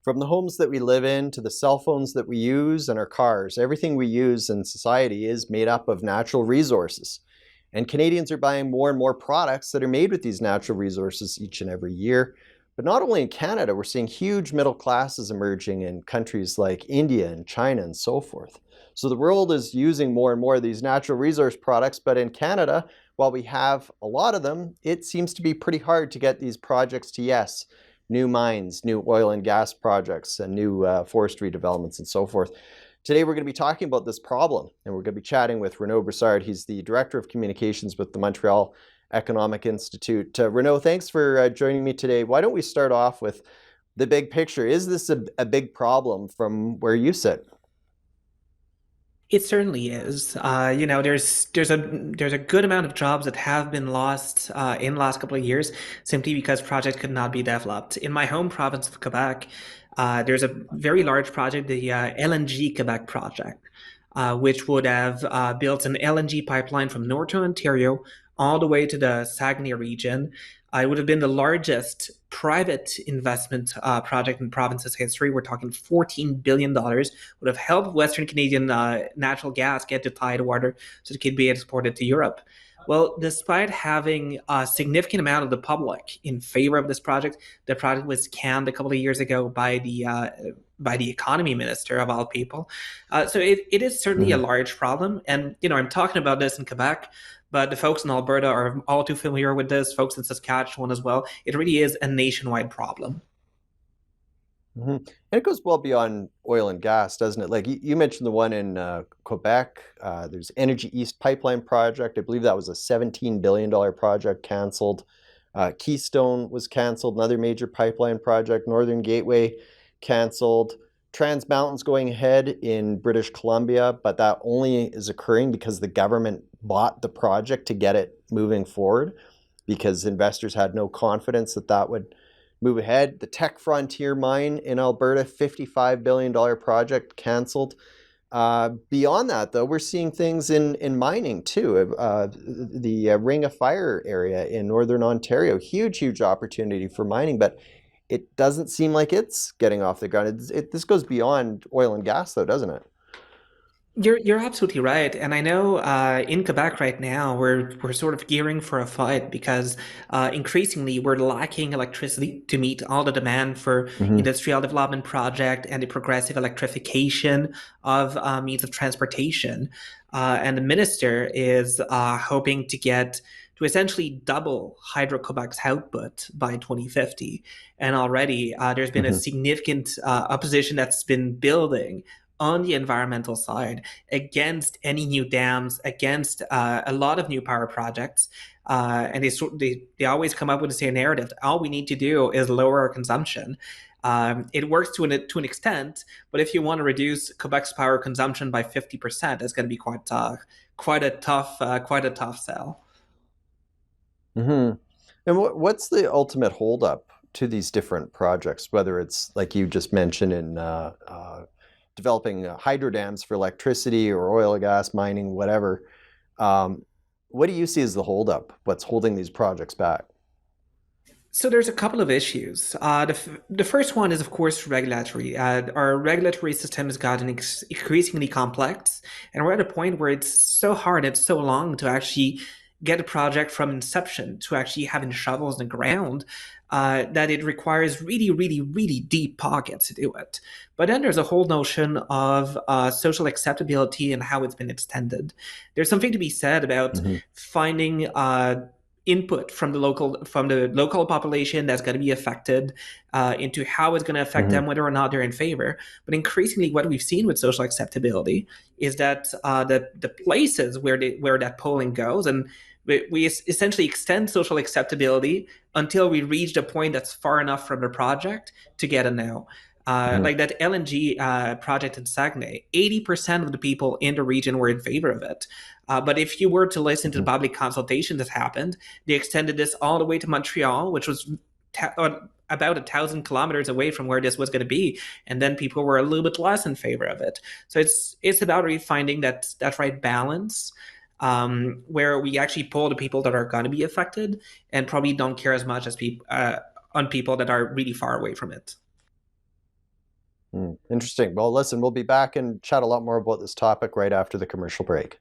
From the homes that we live in to the cell phones that we use and our cars, everything we use in society is made up of natural resources. And Canadians are buying more and more products that are made with these natural resources each and every year. But not only in Canada, we're seeing huge middle classes emerging in countries like India and China and so forth. So the world is using more and more of these natural resource products, but in Canada, while we have a lot of them, it seems to be pretty hard to get these projects to yes. New mines, new oil and gas projects, and new forestry developments and so forth. Today we're going to be talking about this problem, and we're going to be chatting with Renaud Brossard. He's the Director of Communications with the Montreal Economic Institute. Renaud, thanks for joining me today. Why don't we start off with the big picture? Is this a big problem from where you sit? It certainly is. There's a good amount of jobs that have been lost in the last couple of years simply because projects could not be developed. In my home province of Quebec, there's a very large project, the LNG Quebec project, which would have built an LNG pipeline from Northern Ontario all the way to the Saguenay region. It would have been the largest private investment project in the province's history. We're talking $14 billion, would have helped Western Canadian natural gas get to tidewater so it could be exported to Europe. Well, despite having a significant amount of the public in favor of this project, the project was canned a couple of years ago by the economy minister of all people. So it is certainly a Mhm. large problem. And, I'm talking about this in Quebec, but the folks in Alberta are all too familiar with this, folks in Saskatchewan as well. It really is a nationwide problem. Mhm. And it goes well beyond oil and gas, doesn't it? Like you mentioned the one in Quebec. There's Energy East Pipeline Project. I believe that was a $17 billion project canceled. Keystone was canceled, another major pipeline project. Northern Gateway canceled. Trans Mountain's going ahead in British Columbia, but that only is occurring because the government bought the project to get it moving forward because investors had no confidence that that would move ahead. The Tech Frontier mine in Alberta, $55 billion project canceled. Beyond that, though, we're seeing things in mining too. The Ring of Fire area in Northern Ontario, huge opportunity for mining, but it doesn't seem like it's getting off the ground. This goes beyond oil and gas, though, doesn't it? You're absolutely right, and I know in Quebec right now we're sort of gearing for a fight because increasingly we're lacking electricity to meet all the demand for Hmm. industrial development project and the progressive electrification of means of transportation. And the minister is hoping to essentially double Hydro-Quebec's output by 2050, and already there's been a Hmm. significant opposition that's been building on the environmental side against any new dams, against a lot of new power projects. And they always come up with the same narrative. All we need to do is lower our consumption. It works to an extent, but if you want to reduce Quebec's power consumption by 50%, it's going to be quite a tough sell. Hmm. And what's the ultimate holdup to these different projects, whether it's like you just mentioned in developing hydro dams for electricity or oil and gas mining, whatever. Um, what do you see as the holdup? What's holding these projects back? So there's a couple of issues. The first one is, of course, regulatory. Our regulatory system has gotten increasingly complex, and we're at a point where it's so hard, it's so long to actually get a project from inception to actually having shovels in the ground, that it requires really deep pockets to do it. But then there's a whole notion of social acceptability and how it's been extended. There's something to be said about Hmm. finding input from the local population that's going to be affected into how it's going to affect Hmm. them, whether or not they're in favor. But increasingly, what we've seen with social acceptability is that the places where that polling goes, and we essentially extend social acceptability until we reach the point that's far enough from the project to get a no. Hmm. Like that LNG project in Saguenay, 80% of the people in the region were in favor of it. But if you were to listen to the Hmm. public consultation that happened, they extended this all the way to Montreal, which was about 1,000 kilometers away from where this was going to be, and then people were a little bit less in favor of it. So it's about really finding that right balance, where we actually pull the people that are going to be affected and probably don't care as much as people on people that are really far away from it. Interesting. Well, listen, we'll be back and chat a lot more about this topic right after the commercial break.